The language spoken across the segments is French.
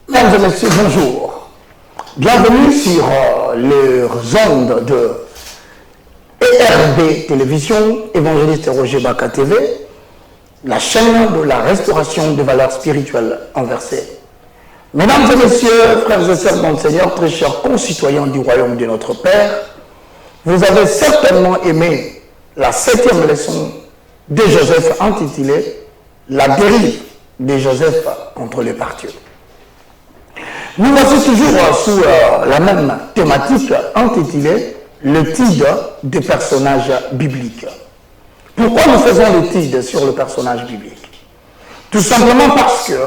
Mesdames et messieurs, bonjour. Bienvenue sur les ondes de ERB Télévision, Évangéliste Roger Baka TV, la chaîne de la restauration des valeurs spirituelles inversées. Mesdames et messieurs, frères et sœurs dans le Seigneur, très chers concitoyens du royaume de notre Père, vous avez certainement aimé la 7e leçon de Joseph intitulée « La dérive de Joseph contre les partis ». Nous voici toujours sous la même thématique intitulée « Le titre des personnages bibliques ». Pourquoi nous faisons le titre sur le personnage biblique? Tout simplement parce que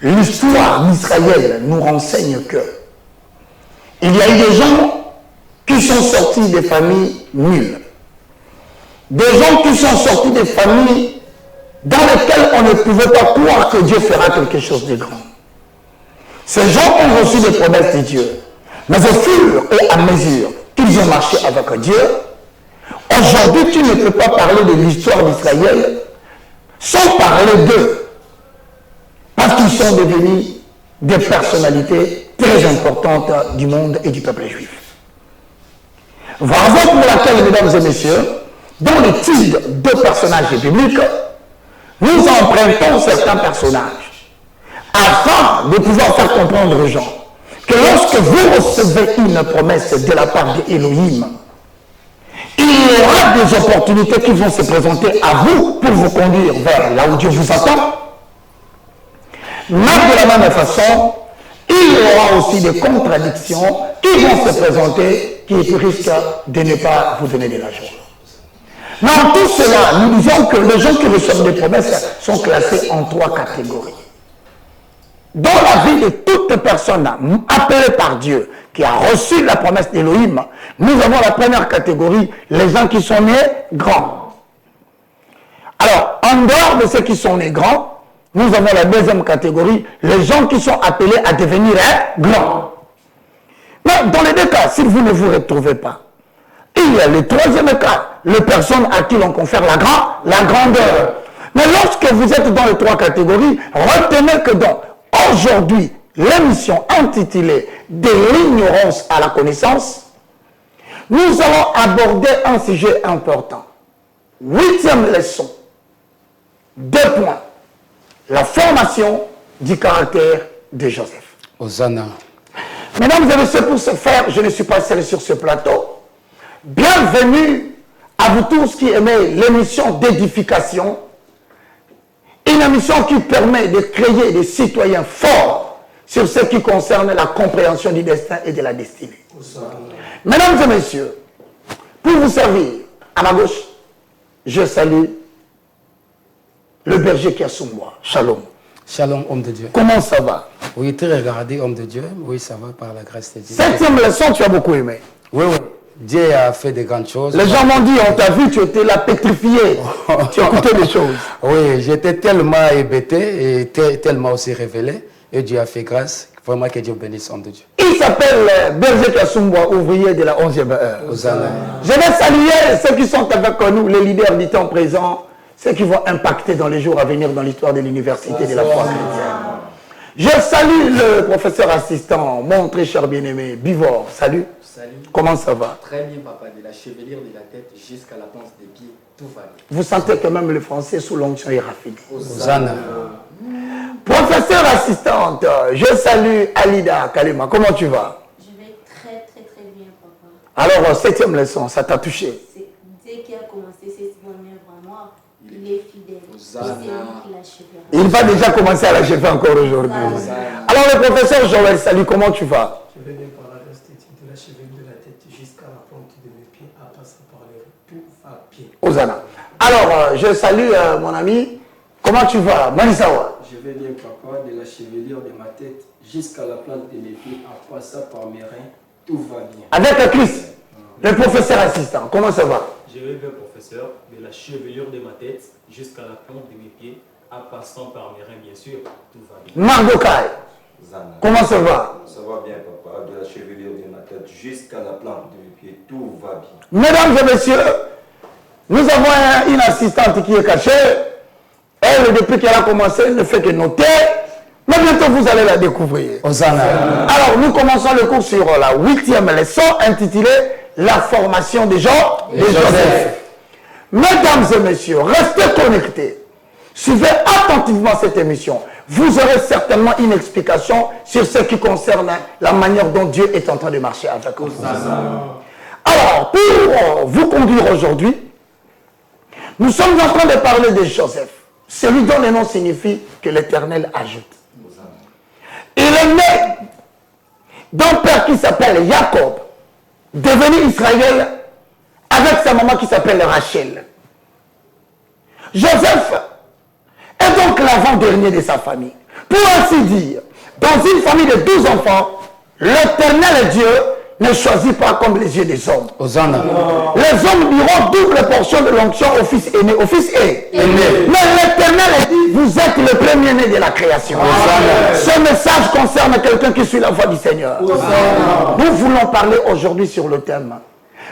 l'histoire d'Israël nous renseigne que il y a eu des gens qui sont sortis des familles nulles. Des gens qui sont sortis des familles dans lesquelles on ne pouvait pas croire que Dieu fera quelque chose de grand. Ces gens ont reçu des promesses de Dieu. Mais au fur et à mesure qu'ils ont marché avec Dieu, aujourd'hui tu ne peux pas parler de l'histoire d'Israël sans parler d'eux. Parce qu'ils sont devenus des personnalités très importantes du monde et du peuple juif. Raison pour laquelle, mesdames et messieurs, dans le titre de personnages bibliques, nous empruntons certains personnages afin de pouvoir faire comprendre aux gens que lorsque vous recevez une promesse de la part d'Élohim, il y aura des opportunités qui vont se présenter à vous pour vous conduire vers là où Dieu vous attend. Mais de la même façon, il y aura aussi des contradictions qui vont se présenter qui risquent de ne pas vous donner de la joie. Dans tout cela, nous disons que les gens qui reçoivent des promesses sont classés en 3 catégories. Dans la vie de toute personne appelée par Dieu, qui a reçu la promesse d'Élohim, nous avons la première catégorie, les gens qui sont nés grands. Alors, en dehors de ceux qui sont nés grands, nous avons la deuxième catégorie, les gens qui sont appelés à devenir grands. Mais dans les deux cas, si vous ne vous retrouvez pas, il y a le troisième cas, les personnes à qui l'on confère la grandeur. Mais lorsque vous êtes dans les 3 catégories, retenez que dans aujourd'hui, l'émission intitulée « De l'ignorance à la connaissance », nous allons aborder un sujet important. 8e leçon. 2 points. La formation du caractère de Joseph. Hosanna. Mesdames et messieurs, pour ce faire, je ne suis pas seul sur ce plateau. Bienvenue à vous tous qui aimez l'émission d'édification. Une émission qui permet de créer des citoyens forts sur ce qui concerne la compréhension du destin et de la destinée. Mesdames et messieurs, pour vous servir, à ma gauche, je salue le berger qui a sous moi. Shalom. Shalom, homme de Dieu. Comment ça va? Oui, très regardé, homme de Dieu. Oui, ça va par la grâce de Dieu. 7e leçon, tu as beaucoup aimé. Oui, oui. Dieu a fait de grandes choses. Les gens m'ont dit, on t'a vu, tu étais là pétrifié. Tu écoutais des choses. Oui, j'étais tellement hébété et tellement aussi révélé. Et Dieu a fait grâce. Vraiment que Dieu bénisse, homme de Dieu. Il s'appelle Berger Kassoumboa, ouvrier de la 11e heure. Hosanna. Je vais saluer ceux qui sont avec nous, les leaders du temps présent, ceux qui vont impacter dans les jours à venir dans l'histoire de l'université de la foi chrétienne. Je salue le professeur assistant, mon très cher bien-aimé, Bivor. Salut. Salut. Comment ça va? Très bien, papa. De la chevelure de la tête jusqu'à la plante des pieds, tout va bien. Vous sentez quand même le français sous l'onction érafide. Hosanna. Professeur assistante, je salue Alida Kalema. Comment tu vas? Je vais très bien, papa. Alors, 7e leçon, ça t'a touché? Dès qu'il a commencé cette bonne œuvre à moi, il est fidèle. Hosanna. C'est lui qui l'achèvera. Il va déjà commencer à l'achever encore aujourd'hui. Alors, le professeur Joël, salut, comment tu vas? Je vais bien par la restitution de la chevelure de la tête jusqu'à la plante de mes pieds, à passer par les tout à pied. Hosanna. Alors, je salue mon ami. Comment tu vas, Manisawa? Je vais bien, papa, de la chevelure de ma tête jusqu'à la plante de mes pieds, en passant par mes reins, tout va bien. Avec Christ, le professeur assistant, comment ça va? Je vais vers professeur, de la chevelure de ma tête jusqu'à la plante de mes pieds, en passant par mes reins, bien sûr, tout va bien. Mardokai, Zana. comment ça va? Ça va bien, papa. De la chevelure de ma tête jusqu'à la plante de mes pieds, tout va bien. Mesdames et messieurs, nous avons une assistante qui est cachée. Elle, depuis qu'elle a commencé, ne fait que noter. Mais bientôt, vous allez la découvrir. Hosanna. Alors, nous commençons le cours sur la 8e leçon intitulée « La formation des gens de Joseph ». Mesdames et messieurs, restez connectés. Suivez attentivement cette émission. Vous aurez certainement une explication sur ce qui concerne la manière dont Dieu est en train de marcher avec vous. Alors, pour vous conduire aujourd'hui, nous sommes en train de parler de Joseph. Celui dont le nom signifie que l'Éternel ajoute. Il est né d'un père qui s'appelle Jacob, devenu Israël avec sa maman qui s'appelle Rachel. Joseph est donc l'avant-dernier de sa famille. Pour ainsi dire, dans une famille de 12 enfants, l'Éternel Dieu ne choisit pas comme les yeux des hommes. Hosanna. Les hommes diront double portion de l'onction au fils aîné, au fils aîné. Mais l'Éternel dit, vous êtes le premier-né de la création. Ce message concerne quelqu'un qui suit la voie du Seigneur. Nous voulons parler aujourd'hui sur le thème,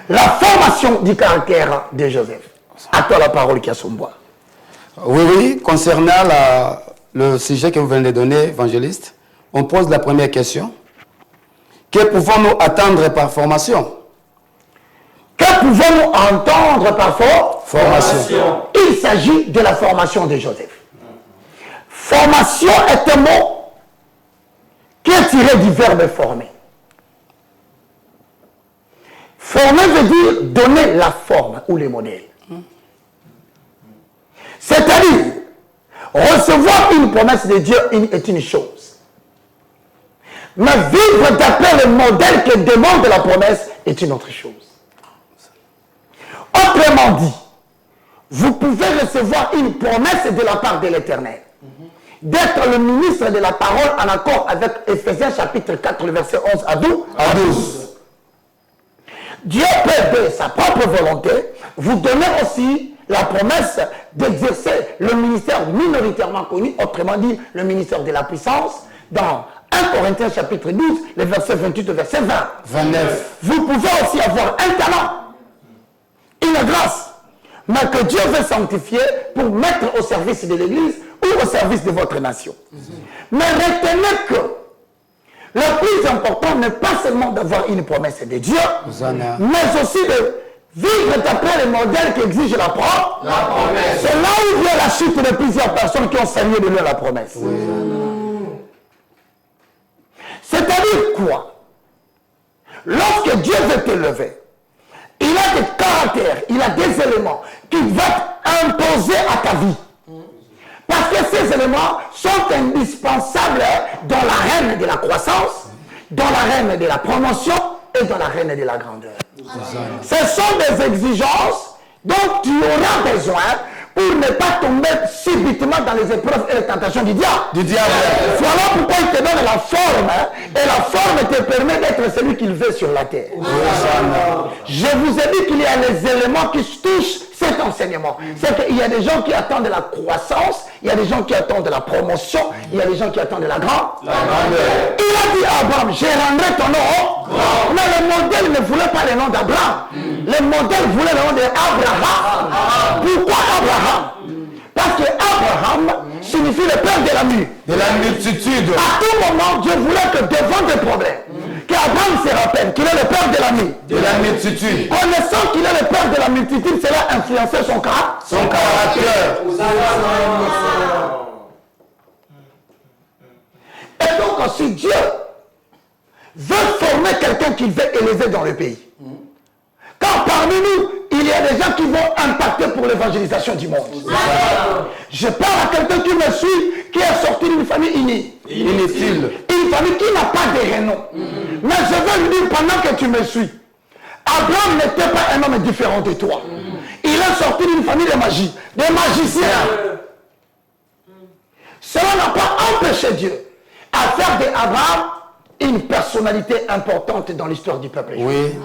la formation du caractère de Joseph. À toi la parole qui a son bois. Oui, concernant le sujet que vous venez de donner, évangéliste, on pose la première question. Que pouvons-nous attendre par formation? Que pouvons-nous entendre par Formation. Il s'agit de la formation de Joseph. Formation est un mot qui est tiré du verbe former. Former veut dire donner la forme ou le modèle. C'est-à-dire, recevoir une promesse de Dieu est une chose. Mais vivre d'après le modèle que demande la promesse est une autre chose. Autrement dit, vous pouvez recevoir une promesse de la part de l'Éternel, d'être le ministre de la parole en accord avec Éphésiens chapitre 4, le verset 11 à 12. Dieu peut, de sa propre volonté, vous donner aussi la promesse d'exercer le ministère minoritairement connu, autrement dit le ministère de la puissance, dans 1 Corinthiens chapitre 12, les versets 28 au verset 29. Vous pouvez aussi avoir un talent, une grâce, mais que Dieu veut sanctifier pour mettre au service de l'Église ou au service de votre nation. Mais retenez que le plus important n'est pas seulement d'avoir une promesse de Dieu, mais aussi de vivre d'après le modèle qui exige la promesse. C'est là où vient la chute de plusieurs personnes qui ont salué de leur la promesse. C'est-à-dire quoi? Lorsque Dieu veut t'élever, il a des caractères, il a des éléments qu'il va imposer à ta vie. Parce que ces éléments sont indispensables dans l'arène de la croissance, dans l'arène de la promotion et dans l'arène de la grandeur. Ce sont des exigences dont tu auras besoin pour ne pas tomber subitement dans les épreuves et les tentations du diable. Voilà pourquoi il te donne la forme, et la forme te permet d'être celui qu'il veut sur la terre. Je vous ai dit qu'il y a les éléments qui touchent cet enseignement. C'est qu'il y a des gens qui attendent de la croissance, il y a des gens qui attendent de la promotion, il y a des gens qui attendent de la grandeur. Il a dit à Abraham, je rendrai ton nom. Mais le modèle ne voulait pas le nom d'Abraham. Le modèle voulait le nom d'Abraham. Pourquoi Abraham? Parce que Abraham signifie le père de la multitude. À tout moment, Dieu voulait que devant des problèmes, qu'Abraham se rappelle qu'il est le père de la multitude. Connaissant qu'il est le père de la multitude, cela a influencé son caractère. Et donc, si Dieu veut former quelqu'un qu'il veut élever dans le pays, car parmi nous, il y a des gens qui vont impacter pour l'évangélisation du monde. Je parle à quelqu'un qui me suit, qui est sorti d'une famille inutile. Une famille qui n'a pas de renom. Mais je veux lui dire, pendant que tu me suis, Abraham n'était pas un homme différent de toi. Il est sorti d'une famille de magie, des magiciens. Cela n'a pas empêché Dieu à faire d'Abraham une personnalité importante dans l'histoire du peuple juif. Oui.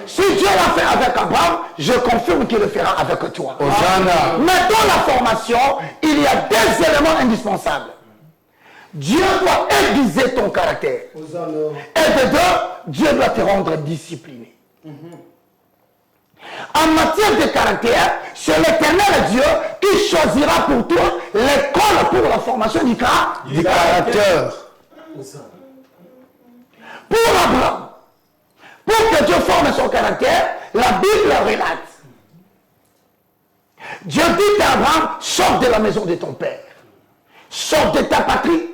Si Dieu l'a fait avec Abraham, je confirme qu'il le fera avec toi. Hosanna. Mais dans la formation, il y a des éléments indispensables. Dieu doit aiguiser ton caractère. Et de deux, Dieu doit te rendre discipliné. En matière de caractère, c'est l'Éternel Dieu qui choisira pour toi l'école pour la formation du caractère. Pour Abraham, pour que Dieu forme son caractère, la Bible relate. Dieu dit à Abraham, sors de la maison de ton père, sors de ta patrie,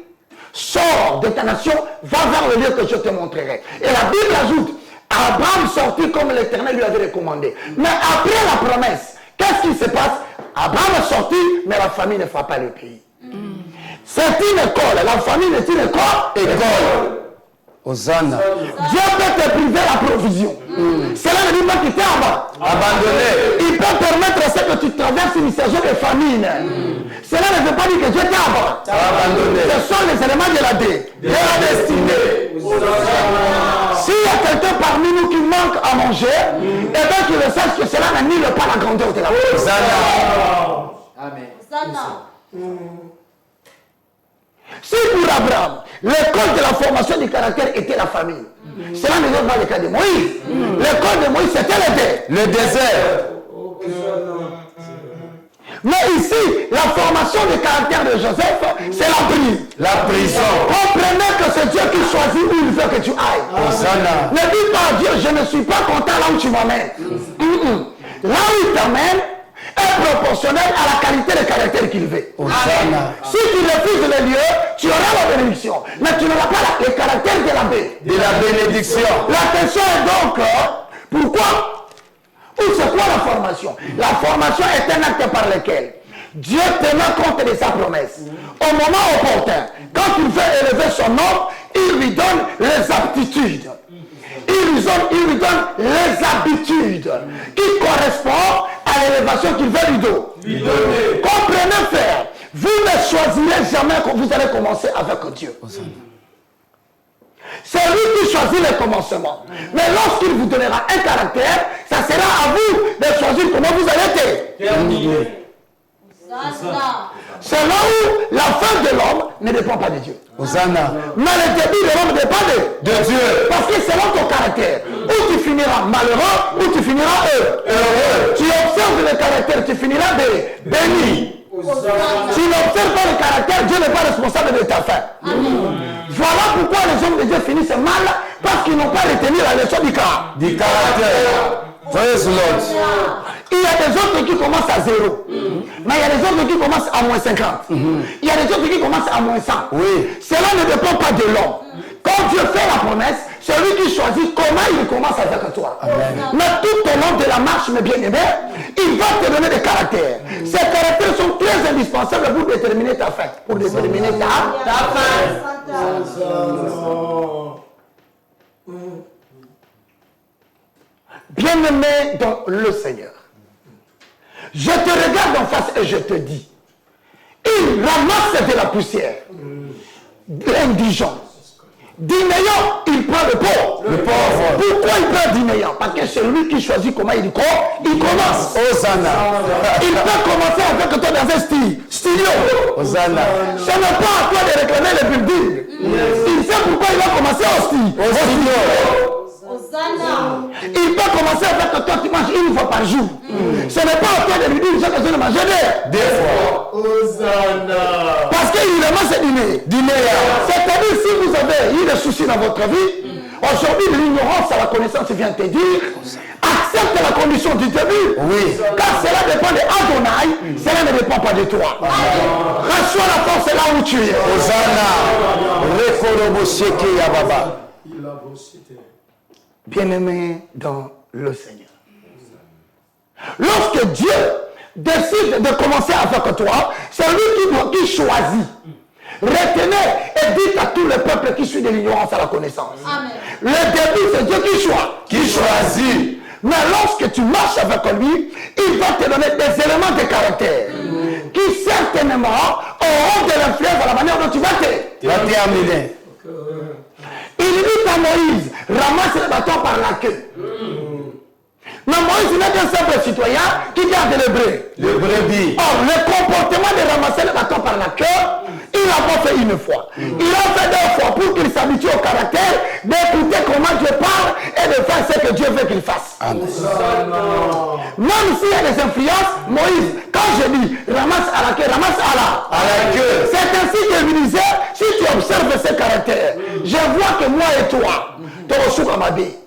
sors de ta nation, va vers le lieu que je te montrerai. Et la Bible ajoute, Abraham sortit comme l'Éternel lui avait recommandé. Mais après la promesse, qu'est-ce qui se passe? Abraham est sorti, mais la famille ne fera pas le pays. C'est une école, la famille est une école. Hosanna. Dieu peut te priver la provision. Cela ne dit pas qu'il t'est abandonné. Il peut permettre à ce que tu traverses une saison de famine. Cela ne veut pas dire que Dieu t'a abandonné. Ce sont les éléments de la destinée. S'il y a quelqu'un parmi nous qui manque à manger, et bien qu'il le sache que cela n'annule pas la grandeur de la vie. Amen. Si pour Abraham, l'école de la formation du caractère était la famille, cela ne veut pas le cas de Moïse. L'école de Moïse, c'était le désert. Mais ici, la formation du caractère de Joseph, c'est la prison. Comprenez que c'est Dieu qui choisit où il veut que tu ailles. Hosanna. Ne dis pas à Dieu, je ne suis pas content là où tu m'emmènes. Là où il t'emmène est proportionnel à la qualité de caractère qu'il veut. Si tu refuses le lieu, tu auras la bénédiction. Mais tu n'auras pas le caractère de la bénédiction. La question est donc, pourquoi? Ou c'est quoi la formation? La formation est un acte par lequel Dieu tenant compte de sa promesse. Au moment opportun, quand il veut élever son homme, il lui donne les aptitudes. Il lui donne les habitudes qui correspondent à l'élévation qu'il veut lui donner. Comprenez, frère, vous ne choisirez jamais que vous allez commencer avec Dieu. C'est lui qui choisit le commencement. Mais lorsqu'il vous donnera un caractère, ça sera à vous de choisir comment vous allez terminer. C'est là où la fin de l'homme ne dépend pas de Dieu. Hosanna. Mais le début de l'homme dépend de Dieu. Parce que selon ton caractère, ou tu finiras malheureux, ou tu finiras heureux. Tu observes le caractère, tu finiras béni. Tu n'observes pas le caractère, Dieu n'est pas responsable de ta fin. Voilà pourquoi les hommes de Dieu finissent mal, parce qu'ils n'ont pas retenu la leçon du caractère. Praise Lord. Il y a des autres qui commencent à 0. Mais il y a des autres qui commencent à moins 50. Il y a des autres qui commencent à moins 100. Oui. Cela ne dépend pas de l'homme. Quand Dieu fait la promesse, c'est lui qui choisit comment il commence avec toi. Amen. Mais tout au long de la marche, mes bien-aimés, il va te donner des caractères. Ces caractères sont très indispensables pour déterminer ta fin. Pour déterminer ta fin. Bien-aimé dans le Seigneur, je te regarde en face et je te dis, il ramasse de la poussière, l'indigent. D'inayant, il prend le pauvre. Pourquoi il prend d'inayant? Parce que c'est lui qui choisit comment il commence. Hosanna. Il peut commencer avec toi dans un studio. Hosanna. Ce n'est pas à toi de réclamer le building. Il sait pourquoi il va commencer au studio. Il peut commencer avec toi, tu manges une fois par jour. Ce n'est pas à toi de lui dire, j'ai besoin de manger deux fois. Parce qu'il ramasse dîner. C'est-à-dire, si vous avez eu des soucis dans votre vie, aujourd'hui l'ignorance à la connaissance vient te dire, accepte la condition du début. Oui. Car cela dépend de Adonai, cela ne dépend pas de toi. Reçois la force là où tu es. Hosanna. Bien-aimé dans le Seigneur. Lorsque Dieu décide de commencer avec toi, c'est lui qui choisit. Retenez et dites à tout le peuple qui suit de l'ignorance à la connaissance. Amen. Le début, c'est Dieu qui choisit. Mais lorsque tu marches avec lui, il va te donner des éléments de caractère qui certainement auront de l'influence à la manière dont tu vas terminer. Il dit à Moïse, ramasse le bâton par la queue. Mais Moïse n'est qu'un simple citoyen qui garde le brebis. Or, le comportement de ramasser le bâton par la queue, il l'a pas fait une fois. Il l'a fait 2 fois pour qu'il s'habitue au caractère d'écouter comment Dieu parle et de faire ce que Dieu veut qu'il fasse. Amen. Même s'il y a des influences, Moïse, quand je dis ramasse à la queue, ramasse à la queue. C'est ainsi que je disais, si tu observes ce caractère, je vois que moi et toi, tu reçois comme Abé.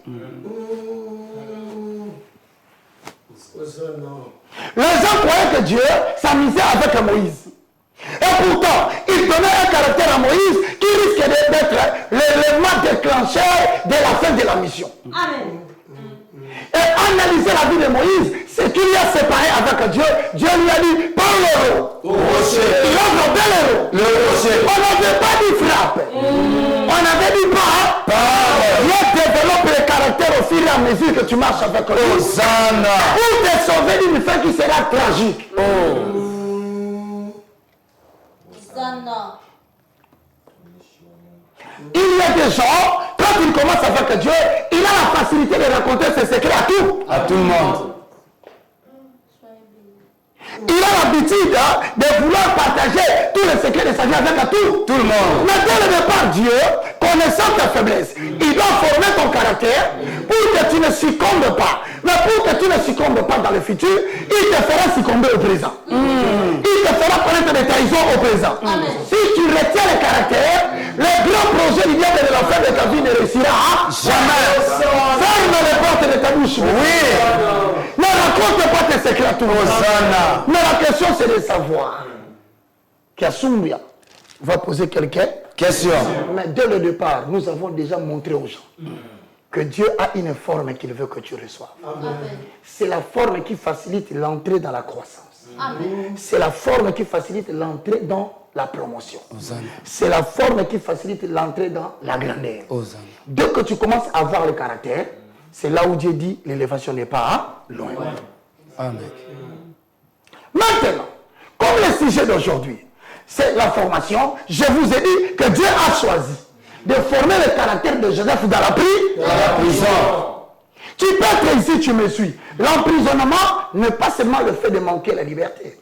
Les gens croyaient que Dieu s'amusait avec Moïse. Et pourtant, il donnait un caractère à Moïse qui risque d'être l'élément déclencheur de la fin de la mission. Amen. Et analyser la vie de Moïse, c'est qu'il y a séparé avec Dieu. Dieu lui a dit, parle au rocher. Il a droppé le rocher. On n'avait pas dit frappe. On avait dit pas. Dieu développe le caractère au fur et à mesure que tu marches avec lui. Hosanna. Pour te sauver d'une fin qui sera tragique. Hosanna. Il y a des gens, quand ils commencent avec Dieu, il a la facilité de raconter ses secrets à tout le monde. Il a l'habitude de vouloir partager tous les secrets de sa vie avec tout le monde. Mais dès le départ, Dieu, connaissant ta faiblesse, il doit former ton caractère pour que tu ne succombes pas. Mais pour que tu ne succombes pas dans le futur, il te fera succomber au présent. Il te fera connaître des trahisons au présent. Si tu retiens le caractère, le grand projet du diable de la fin de ta vie ne réussira jamais. Ferme les portes de ta bouche. Oui. Ne raconte pas tes secrets à tout le monde. Mais la question c'est de savoir qu'Asumbia va poser quelques questions. Mais dès le départ, nous avons déjà montré aux gens que Dieu a une forme qu'il veut que tu reçoives. C'est la forme qui facilite l'entrée dans la croissance. C'est la forme qui facilite l'entrée dans la promotion. C'est la forme qui facilite l'entrée dans la grandeur. Dès que tu commences à avoir le caractère, c'est là où Dieu dit l'élévation n'est pas loin. Amen. Maintenant, comme le sujet d'aujourd'hui, c'est la formation, je vous ai dit que Dieu a choisi de former le caractère de Joseph dans la prison. Tu peux être ici, tu me suis. L'emprisonnement n'est pas seulement le fait de manquer la liberté.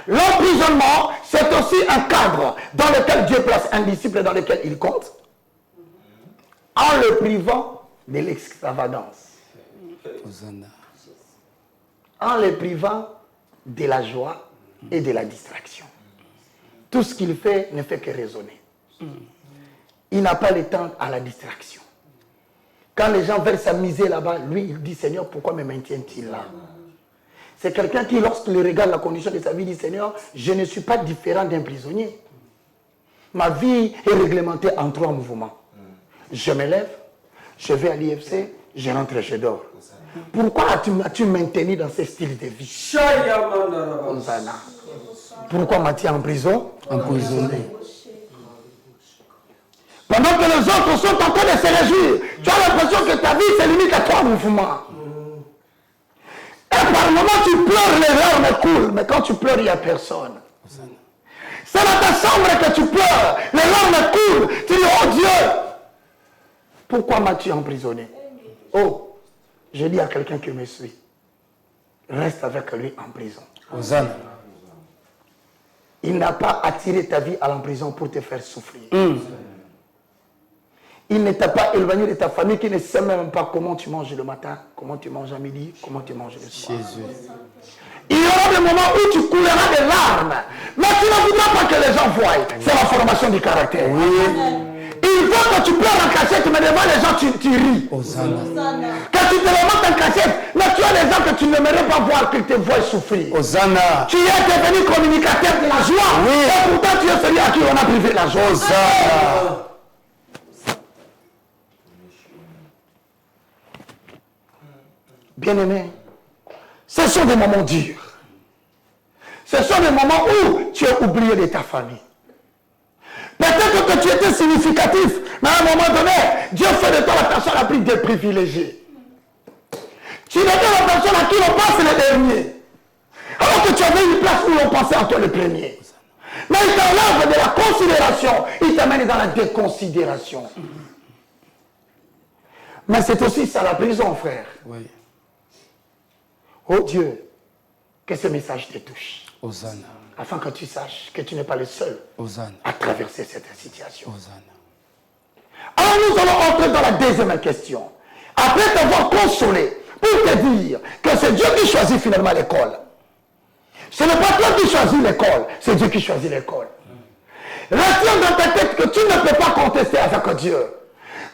L'emprisonnement, c'est aussi un cadre dans lequel Dieu place un disciple dans lequel il compte, en le privant de l'extravagance. En le privant de la joie et de la distraction. Tout ce qu'il fait ne fait que raisonner. Il n'a pas le temps à la distraction. Quand les gens veulent s'amuser là-bas, lui, il dit, Seigneur, pourquoi me maintient-il là? C'est quelqu'un qui, lorsqu'il regarde la condition de sa vie, dit, Seigneur, je ne suis pas différent d'un prisonnier. Ma vie est réglementée en 3 mouvements. Je me lève, je vais à l'IFC, je rentre et je dors. Pourquoi as-tu maintenu dans ce style de vie? Pourquoi m'as-tu en prison? Emprisonné. Pendant que les autres sont en train de se réjouir, tu as l'impression que ta vie se limite à 3 mouvements. Et par moment tu pleures, les larmes coulent, mais quand tu pleures, il n'y a personne. C'est dans ta chambre que tu pleures, les larmes coulent, tu dis, oh Dieu, pourquoi m'as-tu emprisonné? Oh, je dis à quelqu'un qui me suit, reste avec lui en prison. Hosanna. Il n'a pas attiré ta vie à la prison pour te faire souffrir. Il ne t'a pas éloigné de ta famille qui ne sait même pas comment tu manges le matin, comment tu manges à midi, comment tu manges le soir. Jésus. Il y aura des moments où tu couleras des larmes, mais tu ne voudras pas que les gens voient. C'est la formation du caractère. Oui. Il faut que tu pleures en cachette, mais devant les gens, tu ris. Hosanna. Quand tu te remontes en cachette, mais tu as des gens que tu n'aimerais pas voir qu'ils te voient souffrir. Hosanna. Tu es devenu communicateur de la joie. Oui. Et pourtant, tu es celui à qui on a privé la joie. Hosanna. Bien-aimé, ce sont des moments durs. Ce sont des moments où tu es oublié de ta famille. Peut-être que tu étais significatif, mais à un moment donné, Dieu fait de toi la personne la plus déprivilégiée. Tu étais la personne à qui l'on pense le dernier. Alors que tu avais une place où l'on pensait en toi le premier. Mais il t'enlève de la considération, il t'amène dans la déconsidération. Mais c'est aussi ça la prison, frère. Oui. Oh Dieu, que ce message te touche. Hosanna. Afin que tu saches que tu n'es pas le seul Hosanna. à traverser cette situation. Hosanna. Alors nous allons entrer dans la deuxième question. Après t'avoir consolé, pour te dire que c'est Dieu qui choisit finalement l'école. Ce n'est pas toi qui choisis l'école, c'est Dieu qui choisit l'école. Retiens dans ta tête que tu ne peux pas contester avec Dieu.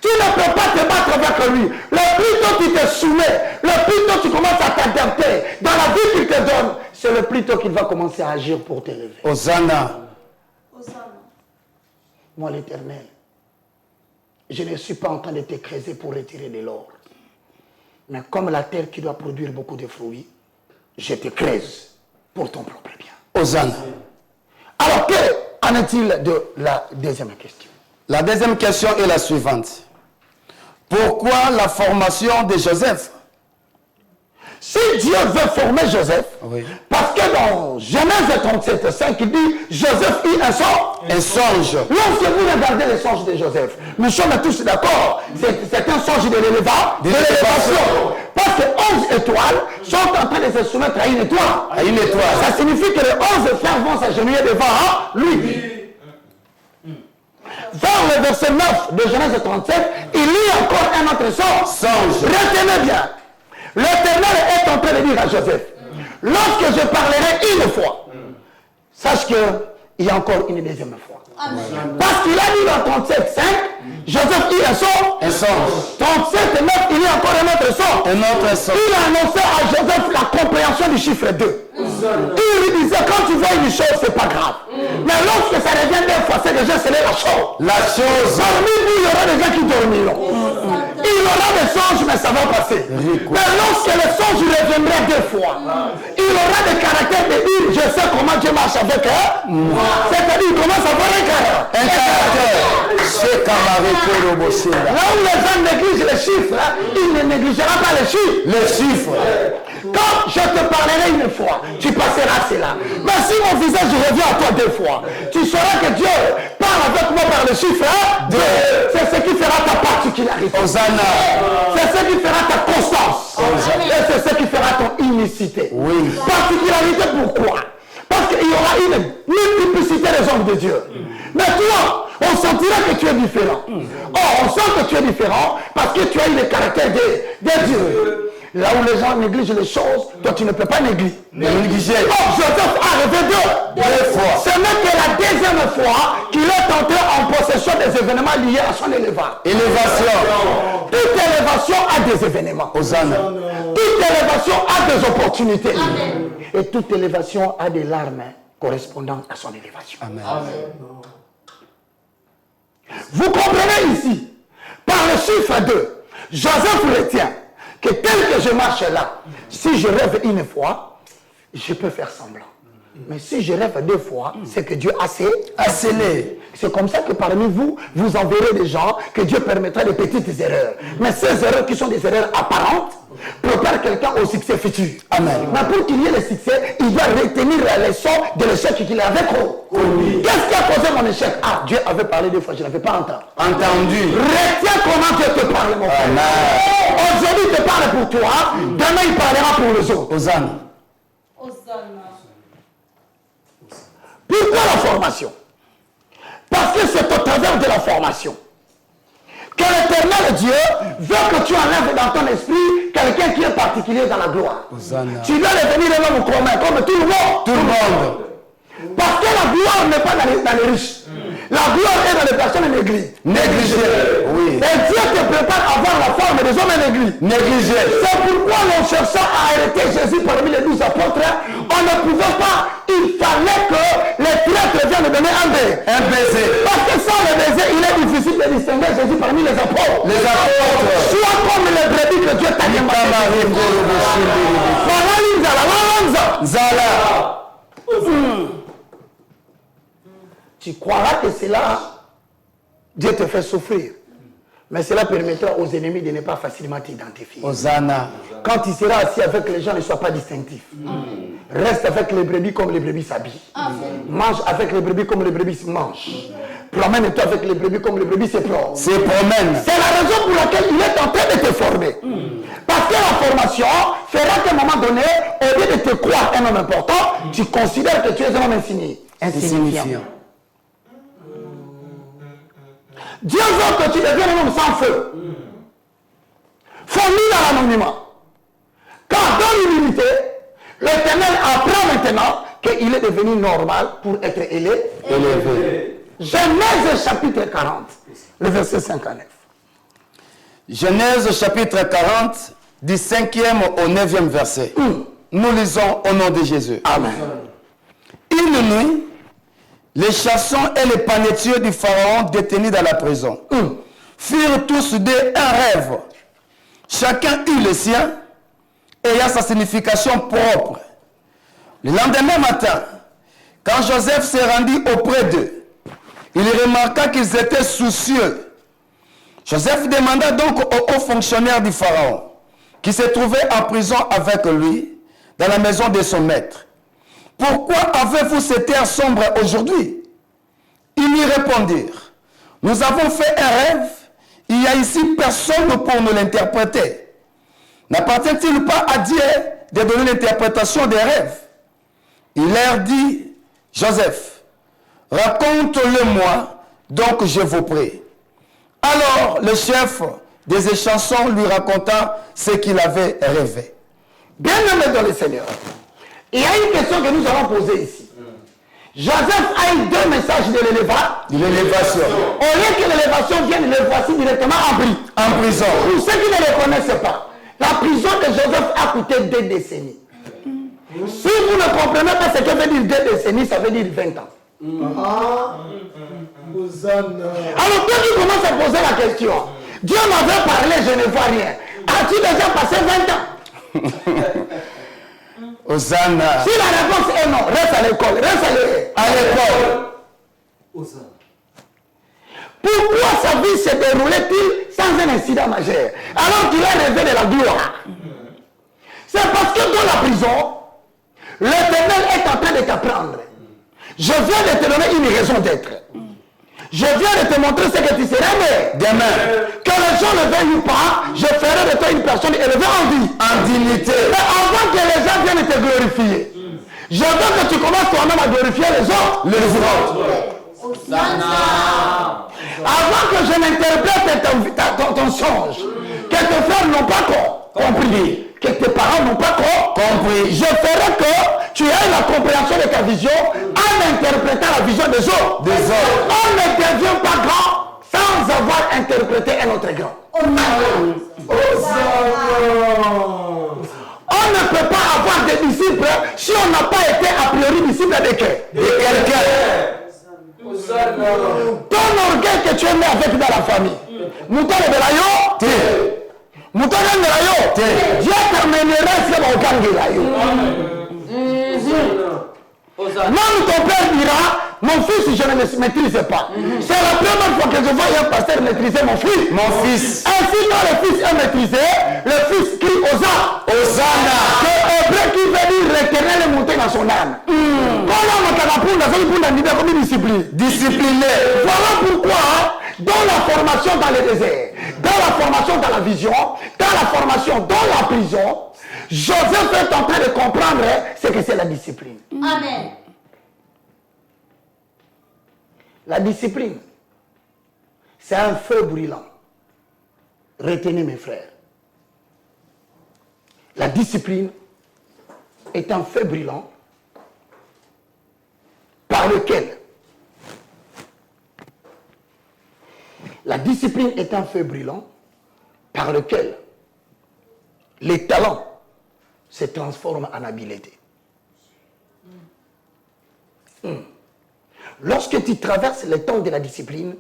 Tu ne peux pas te battre avec lui. Le plus tôt tu te soumets, le plus tôt tu commences à t'adapter dans la vie qu'il te donne, c'est le plus tôt qu'il va commencer à agir pour t'élever. Hosanna. Hosanna. Moi, l'Éternel, je ne suis pas en train de t'écraser pour retirer de l'or. Mais comme la terre qui doit produire beaucoup de fruits, je t'écrase pour ton propre bien. Hosanna. Alors, qu'en est-il de la deuxième question? La deuxième question est la suivante. Pourquoi la formation de Joseph? Si Dieu veut former Joseph, Oui. parce que dans Genèse 37, 5, il dit, Joseph eut un songe. Un songe. Lorsque vous regardez les songes de Joseph, nous sommes tous d'accord, c'est un songe de l'élévation. Parce que 11 étoiles sont en train de se soumettre à une étoile. À une étoile. Ça signifie que les 11 frères vont s'agenouiller devant lui. Vers le verset 9 de Genèse 37, il lit encore un autre songe. Retenez bien. L'Éternel est en train de dire à Joseph, lorsque je parlerai une fois, sache qu'il y a encore une deuxième fois. Amen. Parce qu'il a dit dans 37, 5, Joseph dit un songe. 37, 9, il y a encore un autre songe. Il a annoncé à Joseph la compréhension du chiffre 2. Il lui disait, quand tu vois une chose, c'est pas grave. Mais lorsque ça revient deux fois, c'est déjà scellé la chose. Parmi vous, il y aura des gens qui dormiront. Il y aura des songes, mais ça va passer. Mais lorsque le songe reviendra deux fois, il aura des caractères de dire, je sais comment Dieu marche avec moi. C'est-à-dire, il commence à avoir un caractère. Là où les gens négligent les chiffres, il ne négligera pas les chiffres. Quand je te parlerai une fois, tu passeras cela. Mais si mon visage revient à toi deux fois, tu sauras que Dieu parle avec moi par le chiffre 2. C'est ce qui fera ta particularité. Hosanna. C'est ce qui fera ta constance. Et c'est ce qui fera ton unicité. Oui. Particularité pourquoi? Parce qu'il y aura une multiplicité des hommes de Dieu. Mais toi, on sentira que tu es différent. Or, on sent que tu es différent parce que tu as eu le caractère de Dieu. Là où les gens négligent les choses, toi tu ne peux pas négliger. Or, Joseph a rêvé deux fois. Ce n'est que la deuxième fois qu'il est entré en possession des événements liés à son élévation. Toute élévation a des événements. Hosanna. Toute élévation a des opportunités. Amen. Et toute élévation a des larmes correspondant à son élévation. Amen. Vous comprenez ici, par le chiffre 2, Joseph retient que tel que je marche là, si je rêve une fois, je peux faire semblant. Mais si je rêve deux fois, c'est que Dieu a scellé. C'est comme ça que parmi vous, vous enverrez des gens que Dieu permettra des petites erreurs. Mais ces erreurs qui sont des erreurs apparentes, préparent quelqu'un au succès futur. Amen. Mais pour qu'il y ait le succès, il doit retenir la leçon de l'échec qu'il avait connu. Qu'est-ce qui a causé mon échec? Ah, Dieu avait parlé deux fois, je n'avais pas entendu. Retiens comment Dieu te parle, mon frère. Aujourd'hui, il te parle pour toi, demain, il parlera pour les autres. Hosanna. Pourquoi la formation? Parce que c'est au travers de la formation que l'Éternel Dieu veut que tu enlèves dans ton esprit quelqu'un qui est particulier dans la gloire. Hosanna. Tu dois devenir un homme commun, comme tout le monde. Parce que la gloire n'est pas dans les riches. La gloire est dans les personnes négligées. Oui. Et Dieu te prépare à avoir la forme des hommes négligés. C'est pourquoi en cherchant à arrêter Jésus parmi les 12 apôtres, on ne pouvait pas. Il fallait que les traîtres viennent donner un baiser. Parce que sans le baiser, il est difficile de distinguer Jésus parmi les apôtres. Sois comme les brebis que Dieu t'a demandé. Tu croiras que c'est là, Dieu te fait souffrir. Mais cela permettra aux ennemis de ne pas facilement t'identifier. Hosanna. Quand tu seras assis avec les gens, ne sois pas distinctif. Reste avec les brebis comme les brebis s'habillent. Mange avec les brebis comme les brebis mangent. Promène-toi avec les brebis comme les brebis se promènent. C'est promène. C'est la raison pour laquelle il est en train de te former. Parce que la formation fera qu'à un moment donné, au lieu de te croire un homme important, tu considères que tu es un homme insignifiant. Dieu veut que tu deviennes un homme sans feu. Fourni dans l'anonymat. Car dans l'humilité, l'Éternel apprend maintenant qu'il est devenu normal pour être élevé. Genèse chapitre 40, le verset 59. Genèse chapitre 40, du 5e au 9e verset. Nous lisons au nom de Jésus. Amen. Une nuit, les chassons et les panetiers du Pharaon détenus dans la prison firent tous deux un rêve. Chacun eut le sien, ayant sa signification propre. Le lendemain matin, quand Joseph s'est rendu auprès d'eux, il remarqua qu'ils étaient soucieux. Joseph demanda donc aux hauts fonctionnaires du Pharaon, qui se trouvaient en prison avec lui, dans la maison de son maître. « Pourquoi avez-vous cet air sombre aujourd'hui ?» Ils lui répondirent, « Nous avons fait un rêve, il n'y a ici personne pour nous l'interpréter. N'appartient-il pas à Dieu de donner l'interprétation des rêves ?» Il leur dit, « Joseph, raconte-le-moi, donc je vous prie. » Alors le chef des échansons lui raconta ce qu'il avait rêvé. Bien-aimé dans le Seigneur, il y a une question que nous allons poser ici. Joseph a eu deux messages de L'élévation. Au lieu que l'élévation vienne, le voici directement En prison. Pour ceux qui ne le connaissent pas, la prison de Joseph a coûté 2 décennies. Si vous ne comprenez pas ce que veut dire 2 décennies, ça veut dire 20 ans. Alors toi qui commences à poser la question, Dieu m'avait parlé, je ne vois rien. As-tu déjà passé 20 ans? Hosanna. Si la réponse est non, reste à l'école, à l'école. Pourquoi sa vie se déroulait-il sans un incident majeur, alors qu'il a rêvé de la gloire? C'est parce que dans la prison, l'Éternel est en train de t'apprendre. Je viens de te donner une raison d'être. Je viens de te montrer ce que tu seras demain. Que les gens le veuillent ou pas, je ferai de toi une personne élevée en vie, en dignité. Mais avant que les gens viennent te glorifier, je veux que tu commences toi-même à glorifier les autres. Avant que je n'interprète ton songe, que tes frères n'ont pas compris, que tes parents n'ont pas compris, je ferai que tu aies la compréhension de ta vision en interprétant la vision des autres. On ne devient pas grand sans avoir interprété un autre grand. On ne peut pas avoir des disciples si on n'a pas été a priori disciple de quelqu'un. Ton orgueil que tu es né avec dans la famille. Mouton de Belayo, Mouton de Belayo, Dieu t'amènera sur le gang de Belayo. Même ton père dira, mon fils, je ne me maîtrise pas. C'est la première fois que je vois un pasteur maîtriser mon fils. Ainsi, quand le fils est maîtrisé, le fils crie Hosanna. C'est hébreu qui veut dire l'Éternel est monté dans son âme. Discipliné. Voilà pourquoi, dans la formation dans le désert, dans la formation dans la vision, dans la formation dans la prison, Joseph est en train de comprendre ce que c'est la discipline. Amen. La discipline, c'est un feu brûlant. Retenez mes frères. La discipline est un feu brûlant par lequel les talents se transforment en habileté. Lorsque tu traverses le temps de la discipline,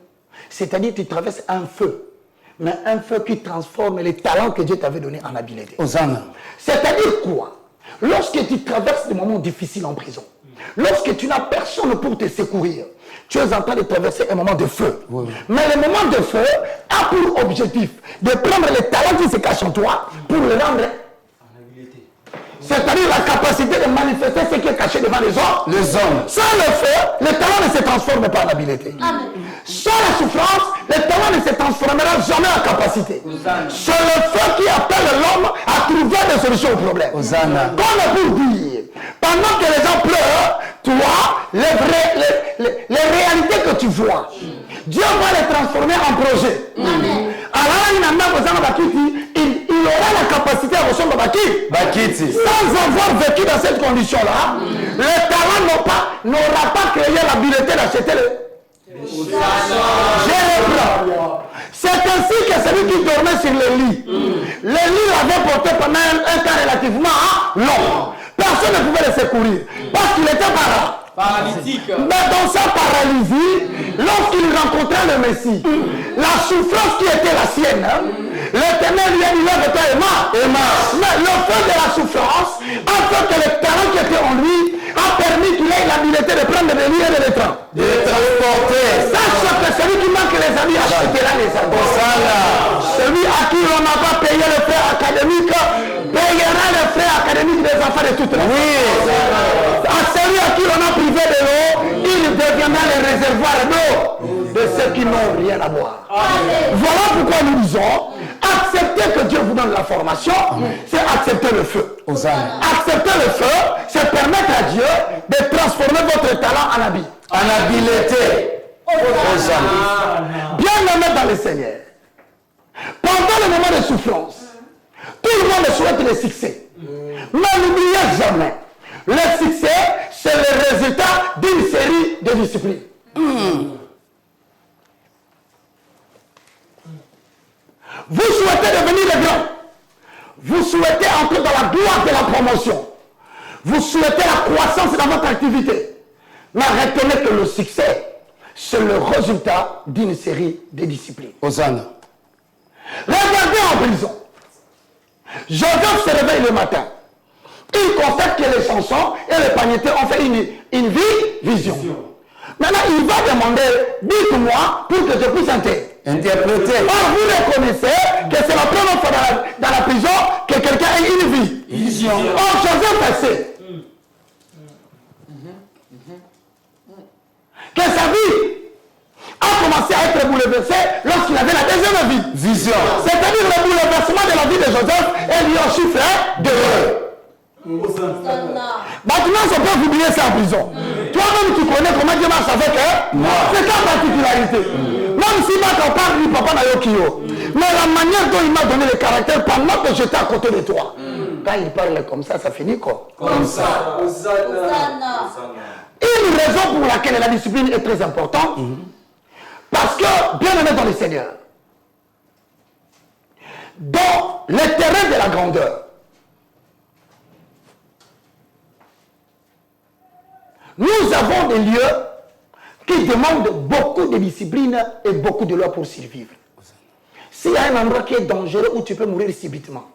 c'est-à-dire tu traverses un feu, mais un feu qui transforme les talents que Dieu t'avait donnés en habileté. Hosanna. C'est-à-dire quoi? Lorsque tu traverses des moments difficiles en prison, Lorsque tu n'as personne pour te secourir, tu es en train de traverser un moment de feu. Mais le moment de feu a pour objectif de prendre les talents qui se cachent en toi pour le rendre. C'est-à-dire la capacité de manifester ce qui est caché devant les hommes. Sans le feu, le talent ne se transforme pas en habileté. Sans la souffrance, le talent ne se transformera jamais en capacité. C'est le feu qui appelle l'homme à trouver des solutions aux problèmes. Comme pour dire, pendant que les gens pleurent, toi, les réalités que tu vois, Dieu va les transformer en projet. Alors, il aura la capacité à recevoir Bakiti. Sans avoir vécu dans cette condition-là, le talent n'aura pas créé l'habileté d'acheter le. C'est ainsi que celui qui dormait sur le lit, le lit l'avait porté pendant un temps relativement long. Personne ne pouvait le secourir parce qu'il était paralytique. Mais dans sa paralysie, lorsqu'il rencontrait le Messie, la souffrance qui était la sienne, l'Éternel lui a dit lève-toi et marche. Mais le feu de la souffrance a fait que le talent qui était en lui a permis qu'il ait l'habileté de prendre des lits et de les transporter. Sache que celui qui manque les amis achètera les amis. Celui à qui on n'a pas payé les frais académiques payera les frais académiques des enfants de toute la vie. À celui à qui on a privé de l'eau, il deviendra le réservoir d'eau de ceux qui n'ont rien à boire. Voilà pourquoi nous disons, accepter que Dieu vous donne la formation, c'est accepter le feu. Accepter le feu, c'est permettre à Dieu de transformer votre talent en habileté. Bien aimé dans le Seigneur. Pendant le moment de souffrance, tout le monde souhaite le succès. Mais n'oubliez jamais, le succès, c'est le résultat d'une série de disciplines. Vous souhaitez devenir le grand. Vous souhaitez entrer dans la gloire de la promotion. Vous souhaitez la croissance dans votre activité. Mais retenez que le succès, c'est le résultat d'une série de disciplines. Hosanna. Regardez en prison. Joseph se réveille le matin. Il constate que les chansons et les panetiers ont fait une vision. Maintenant, il va demander, dites-moi pour que je puisse interpréter. Or, vous reconnaissez que c'est la première fois dans la prison que quelqu'un a une vision. Or, Joseph sait que sa vie a commencé à être bouleversée lorsqu'il avait la deuxième vision. C'est-à-dire le bouleversement de la vie de Joseph et lui ont chiffré de eux. Maintenant, on peut oublier ça en prison. Toi-même, tu connais comment Dieu marche avec eux. C'est ta particularité. Même si on parle du papa Nayokio. Mais la manière dont il m'a donné le caractère pendant que j'étais à côté de toi. Quand il parle comme ça finit quoi? Comme ça. Une raison pour laquelle la discipline est très importante, parce que, bien aimé dans le Seigneur, dans le terrain de la grandeur, nous avons des lieux qui demandent beaucoup de discipline et beaucoup de lois pour survivre. S'il y a un endroit qui est dangereux où tu peux mourir subitement,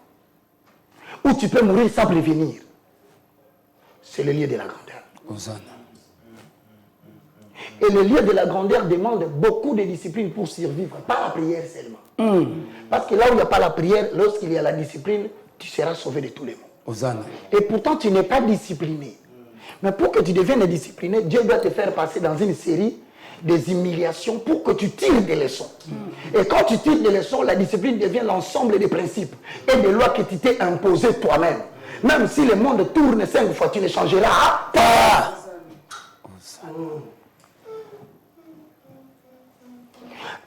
où tu peux mourir sans prévenir, c'est le lieu de la grandeur. Et le lieu de la grandeur demande beaucoup de discipline pour survivre, pas la prière seulement. Parce que là où il n'y a pas la prière, lorsqu'il y a la discipline, tu seras sauvé de tous les maux. Et pourtant, tu n'es pas discipliné. Mais pour que tu deviennes discipliné, Dieu doit te faire passer dans une série des humiliations pour que tu tires des leçons. Et quand tu tires des leçons, la discipline devient l'ensemble des principes et des lois que tu t'es imposées toi-même. Même si le monde tourne 5 fois, tu ne changeras pas.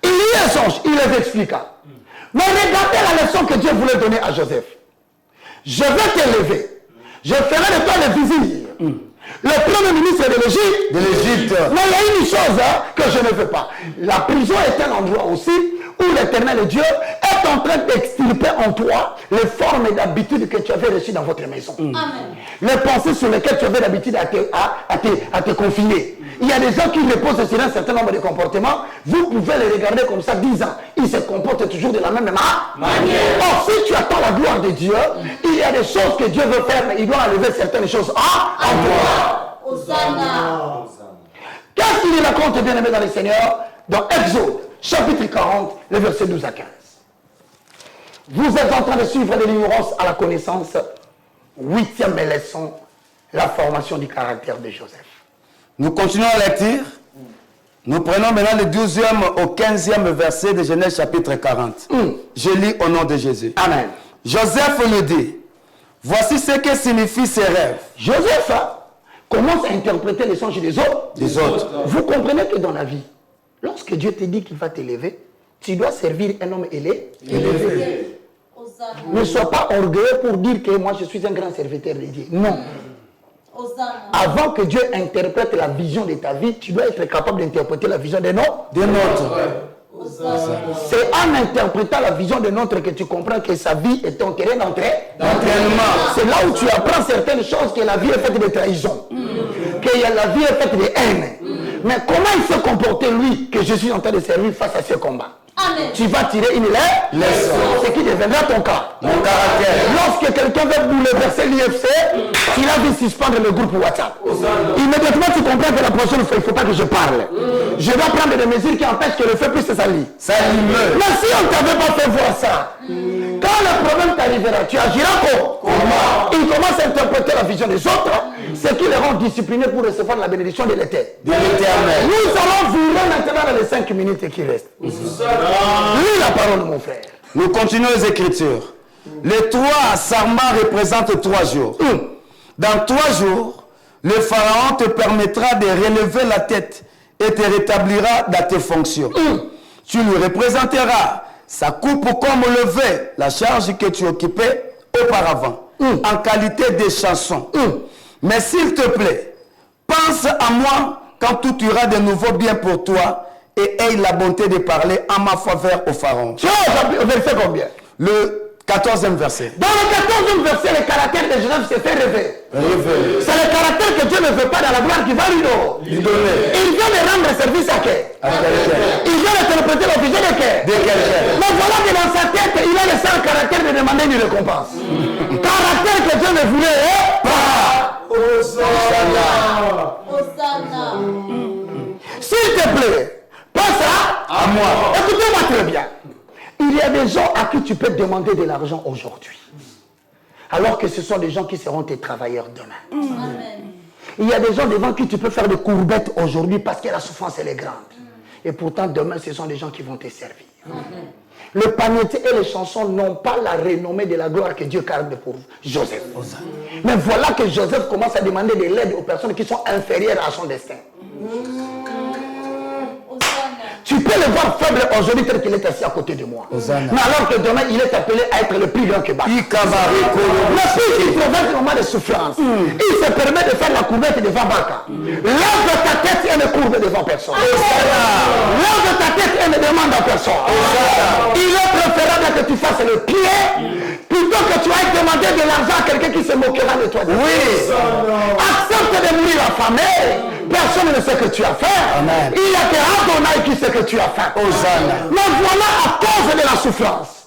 Il y a un songe, il les expliqua. Mais regardez la leçon que Dieu voulait donner à Joseph. Je vais t'élever. Je ferai de toi le vizir. Le premier ministre de l'Égypte. Mais il y a une chose que je ne veux pas. La prison est un endroit aussi où l'Éternel Dieu est en train d'extirper en toi les formes et d'habitudes que tu avais reçues dans votre maison. Amen. Les pensées sur lesquelles tu avais l'habitude à te confiner. Il y a des gens qui reposent sur un certain nombre de comportements. Vous pouvez les regarder comme ça 10 ans. Ils se comportent toujours de la même manière. Or, si tu attends la gloire de Dieu, il y a des choses que Dieu veut faire, mais il doit enlever certaines choses en toi. Hosanna. Qu'est-ce qu'il raconte, bien aimé dans le Seigneur, dans Exode, chapitre 40, le verset 12 à 15. Vous êtes en train de suivre de l'ignorance à la connaissance, 8e leçon, la formation du caractère de Joseph. Nous continuons à lecture. Nous prenons maintenant le 12e au 15e verset de Genèse chapitre 40. Je lis au nom de Jésus. Amen. Joseph le dit. Voici ce que signifient ces rêves. Joseph commence à interpréter les songes des autres. Vous comprenez que dans la vie, lorsque Dieu te dit qu'il va t'élever, tu dois servir un homme élevé. Ne sois pas orgueilleux pour dire que moi je suis un grand serviteur de Dieu. Non. Avant que Dieu interprète la vision de ta vie, tu dois être capable d'interpréter la vision des nôtres. C'est en interprétant la vision de notre que tu comprends que sa vie est ton terrain d'entraînement. C'est là où tu apprends certaines choses, que la vie est faite de trahison, que la vie est faite de haine. Mais comment il se comporter lui que je suis en train de servir face à ce combat? Amen. Tu vas tirer une leçon. Ce qui deviendra ton cas. Mon caractère. Lorsque quelqu'un veut bouleverser l'IFC, tu l'as vu suspendre le groupe WhatsApp. Immédiatement tu comprends que la prochaine fois, il ne faut pas que je parle. Je dois prendre des mesures qui empêchent que le feu puisse s'allier. Mais si on ne t'avait pas fait voir ça, quand le problème t'arrivera, tu agiras comment? Il commence à interpréter la vision des autres, ce qui les rend disciplinés pour recevoir la bénédiction de l'Éternel. Nous allons virer maintenant dans les 5 minutes qui restent. Lis la parole, mon frère. Nous continuons les Écritures. Les 3 sarments représentent 3 jours. Dans 3 jours, le Pharaon te permettra de relever la tête et te rétablira dans tes fonctions. Tu lui représenteras sa coupe comme lever la charge que tu occupais auparavant, en qualité de chanson. Mais s'il te plaît, pense à moi quand tout ira de nouveau bien pour toi et aie la bonté de parler en ma faveur au Pharaon. Tu vois, verset combien? Le 14e verset. Dans le 14e verset, le caractère de Joseph s'est fait rêver. C'est le caractère que Dieu ne veut pas dans la gloire qu'il va lui donner. Il vient de rendre service à qui? Il vient d'interpréter la vision de qui? Mais voilà que dans sa tête, il a le seul caractère de demander une récompense. Caractère que Dieu ne voulait pas. Hosanna. S'il te plaît, pense à moi. Écoutez-moi très bien. Il y a des gens à qui tu peux demander de l'argent aujourd'hui. Alors que ce sont des gens qui seront tes travailleurs demain. Amen. Il y a des gens devant qui tu peux faire des courbettes aujourd'hui parce que la souffrance elle est grande. Et pourtant demain ce sont des gens qui vont te servir. Le panetier et les chansons n'ont pas la renommée de la gloire que Dieu garde pour Joseph. Mais voilà que Joseph commence à demander de l'aide aux personnes qui sont inférieures à son destin. Tu peux le voir faible aujourd'hui tel qu'il est assis à côté de moi. Mais alors que demain, il est appelé à être le plus grand que Bac. Mais puis il traverse un moment de souffrance. Il se permet de faire la courbette devant Bac. Lève ta tête et ne courbe devant personne. Lève ta tête et ne demande à personne. Il est préférable que tu fasses le pied plutôt que tu ailles demander de l'argent à quelqu'un qui se moquera de toi. Oui. Accepte de mourir affamé. Personne ne sait que tu as fait. Amen. Il n'y a que Adonai qui sait que tu as fait. Mais voilà à cause de la souffrance.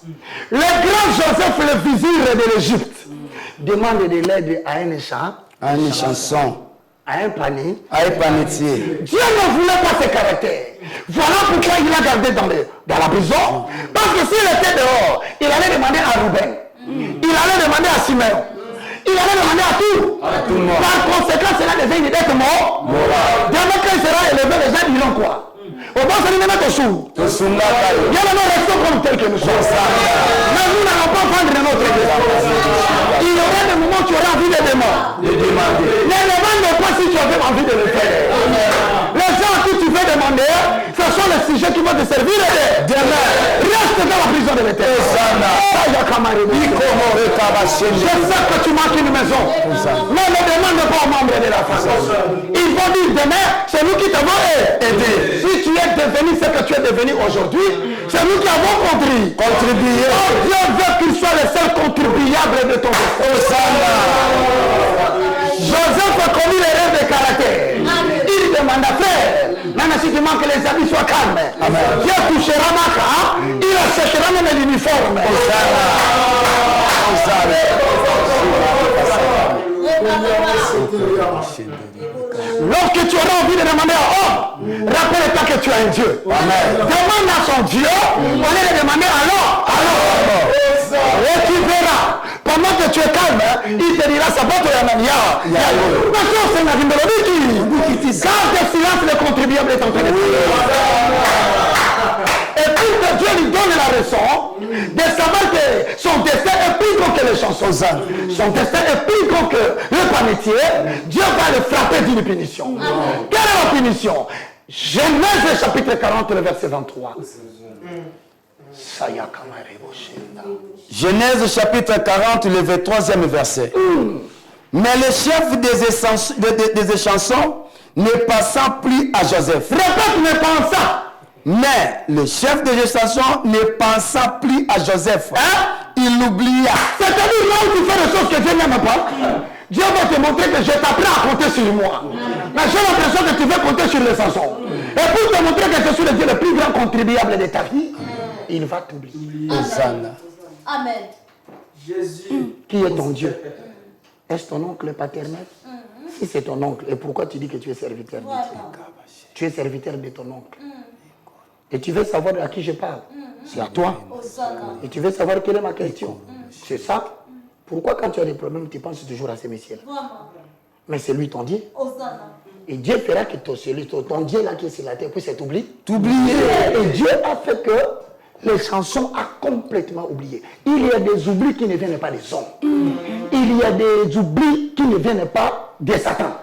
Le grand Joseph, le vizir de l'Égypte, demande de l'aide à un champ. À une chanson. À un panier. À un panetier. Dieu ne voulait pas ses caractères. Voilà pourquoi il l'a gardé dans la prison. Parce que s'il était dehors, il allait demander à Rouben. Il allait demander à Simeon. Il allait demander à tout. Par conséquent, cela devient une dette mort. Demain, quand il sera élevé, les gens diront quoi? Au bon, c'est même ton sou. Bien, nous restons comme tels que nous sommes. Mais nous n'allons pas prendre notre désordre. Il y aura des moments où tu auras envie de demander. Mais ne demande pas si tu avais envie de le faire. Les gens à qui tu veux demander, ce sont les sujets qui vont te servir demain. Reste dans la prison de l'Éternel. Je sais que tu manques une maison. Mais ne demande pas aux membres de la famille. Ils vont dire demain, c'est nous qui t'avons aidé. Si tu es devenu ce que tu es devenu aujourd'hui, c'est nous qui avons contribué. Oh, Dieu veut qu'il soit le seul contribuable de ton destin. Joseph a commis l'erreur de caractère. Il demande à faire. Même si tu manques que les habits soient calmes. Dieu touchera Maka. Il achètera même l'uniforme. Lorsque tu auras envie de demander à homme, rappelle-toi que tu as un Dieu. Demande à son Dieu, pour aller le demander alors. Et tu verras, pendant que tu es calme, il te dira sa porte à Mania. Garde silence, le contribuable est en train de et puis que Dieu lui donne la raison de savoir que son destin est plus grand que les chansons. Son destin est plus grand que le panetier. Dieu va le frapper d'une punition. Quelle est la punition? Genèse chapitre 40, le verset 23. Genèse chapitre 40, le 23e verset. Mais le chef des échansons ne passant plus à Joseph. Répète, ne pensant. Mais le chef des échansons ne pensa plus à Joseph. Il l'oublia. C'est-à-dire là où tu fais des choses que Dieu n'aime pas, Dieu va te montrer que je t'apprends à compter sur moi. Mais j'ai l'impression que tu veux compter sur les chansons. Et pour te montrer que je suis le Dieu le plus grand contribuable de ta vie, il va t'oublier. Amen. Jésus. Qui est ton Dieu? Est-ce ton oncle paternel? Si c'est ton oncle, et pourquoi tu dis que tu es serviteur de Dieu? Tu es serviteur de ton oncle. Et tu veux savoir à qui je parle? C'est à toi. Et tu veux savoir quelle est ma question? C'est ça. Pourquoi quand tu as des problèmes, tu penses toujours à ces messieurs? Mais c'est lui ton Dieu. Et Dieu fera que ton Dieu là qui est sur la terre puisse t'oublier. Et Dieu a fait que les chansons a complètement oublié. Il y a des oublis qui ne viennent pas des hommes. Il y a des oublis qui ne viennent pas de Satan.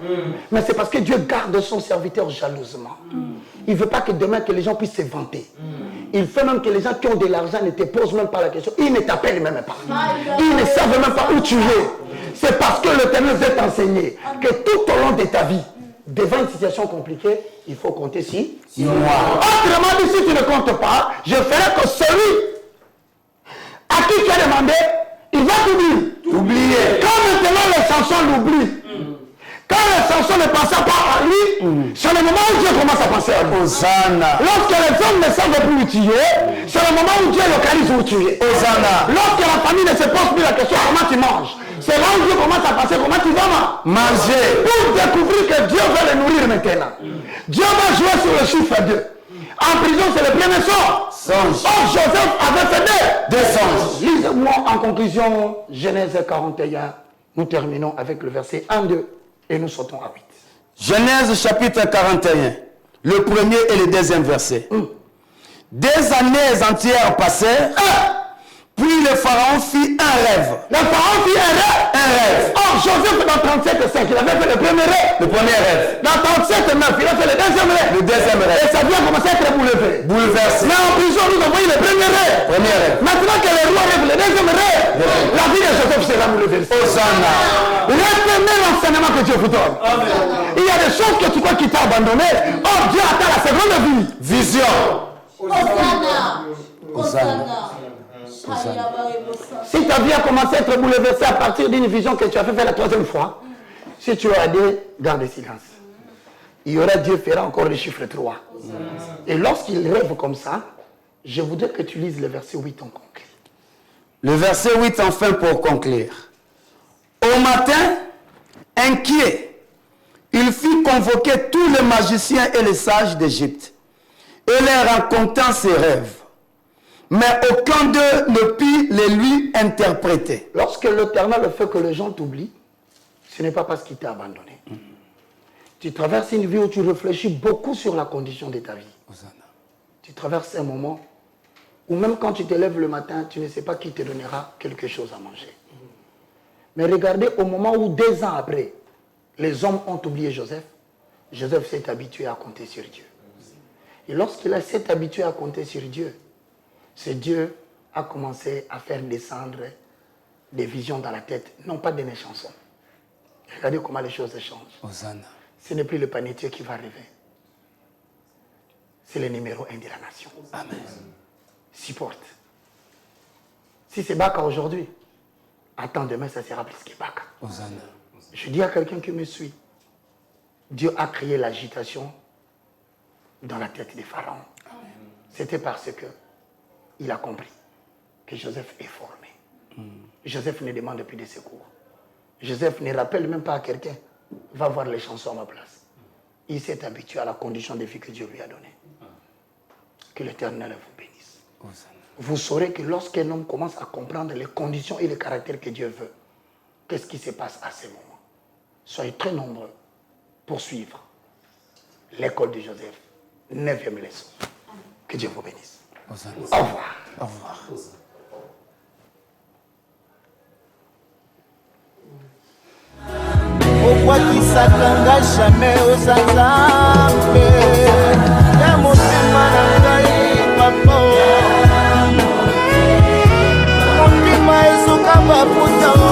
Mais c'est parce que Dieu garde son serviteur jalousement. Il ne veut pas que demain que les gens puissent se vanter. Il fait même que les gens qui ont de l'argent ne te posent même pas la question. Ils ne t'appellent même pas. Ils ne savent même pas où tu es. C'est parce que l'Éternel veut t'enseigner que tout au long de ta vie, devant une situation compliquée, il faut compter sur moi. Autrement dit, si tu ne comptes pas, je ferai que celui à qui tu as demandé, il va t'oublier. Quand maintenant les chansons l'oublient, quand les chansons ne pensent pas à lui, c'est le moment où Dieu commence à penser à lui. Lorsque les hommes ne savent plus où tu es, c'est le moment où Dieu localise où tu es. Lorsque la famille ne se pose plus la question comment tu manges, c'est là où Dieu commence à penser comment tu vas manger. Pour découvrir que Dieu va le nourrir maintenant. Dieu va jouer sur le chiffre 2. En prison, c'est le premier sort. Or, Joseph avait fait deux songes. Lisez-moi en conclusion Genèse 41. Nous terminons avec le verset 1-2 et nous sautons à 8. Genèse chapitre 41, le premier et le deuxième verset. Des années entières passèrent. Puis le pharaon fit un rêve. Le pharaon fit un rêve. Or, Joseph dans 37,5, il avait fait le premier rêve. Dans 37,9, il a fait le deuxième rêve. Et sa vie a commencé à être bouleversée. Mais en prison, nous avons eu le premier rêve. Maintenant que le roi rêve le deuxième rêve, la vie de Joseph sera bouleversée. Retenez l'enseignement que Dieu vous donne. Il y a des choses que tu crois qu'il t'a abandonné. Or, Dieu attend la seconde vision. Si ta vie a commencé à être bouleversée à partir d'une vision que tu as fait la troisième fois, si tu as dit, garde silence. Il y aura Dieu fera encore le chiffre 3. Et lorsqu'il rêve comme ça, je voudrais que tu lises le verset 8 en conclut. Le verset 8 enfin pour conclure. Au matin, inquiet, il fit convoquer tous les magiciens et les sages d'Égypte et leur racontant ses rêves. Mais aucun d'eux ne put les lui interpréter. Lorsque l'Éternel fait que les gens t'oublient, ce n'est pas parce qu'il t'a abandonné. Tu traverses une vie où tu réfléchis beaucoup sur la condition de ta vie. Tu traverses un moment où même quand tu te lèves le matin, tu ne sais pas qui te donnera quelque chose à manger. Mais regardez, au moment où 2 ans après, les hommes ont oublié Joseph, Joseph s'est habitué à compter sur Dieu. Et lorsqu'il s'est habitué à compter sur Dieu, c'est Dieu a commencé à faire descendre des visions dans la tête, non pas de mes chansons. Regardez comment les choses changent. Ce n'est plus le panetier qui va rêver. C'est le numéro 1 de la nation. Amen. Supporte. Si c'est Baka aujourd'hui, attends demain, ça sera plus que Baka. Je dis à quelqu'un qui me suit, Dieu a créé l'agitation dans la tête des pharaons. C'était parce que il a compris que Joseph est formé. Joseph ne demande plus de secours. Joseph ne rappelle même pas à quelqu'un va voir les chansons à ma place. Il s'est habitué à la condition de vie que Dieu lui a donnée. Que l'Éternel vous bénisse. Vous saurez que lorsqu'un homme commence à comprendre les conditions et les caractères que Dieu veut, qu'est-ce qui se passe à ces moments? Soyez très nombreux pour suivre l'école de Joseph, 9e leçon. Que Dieu vous bénisse. Au revoir. Au revoir. okwakisakanga jamais ozanzambe ya motema na ngai papa motima ezoka baputa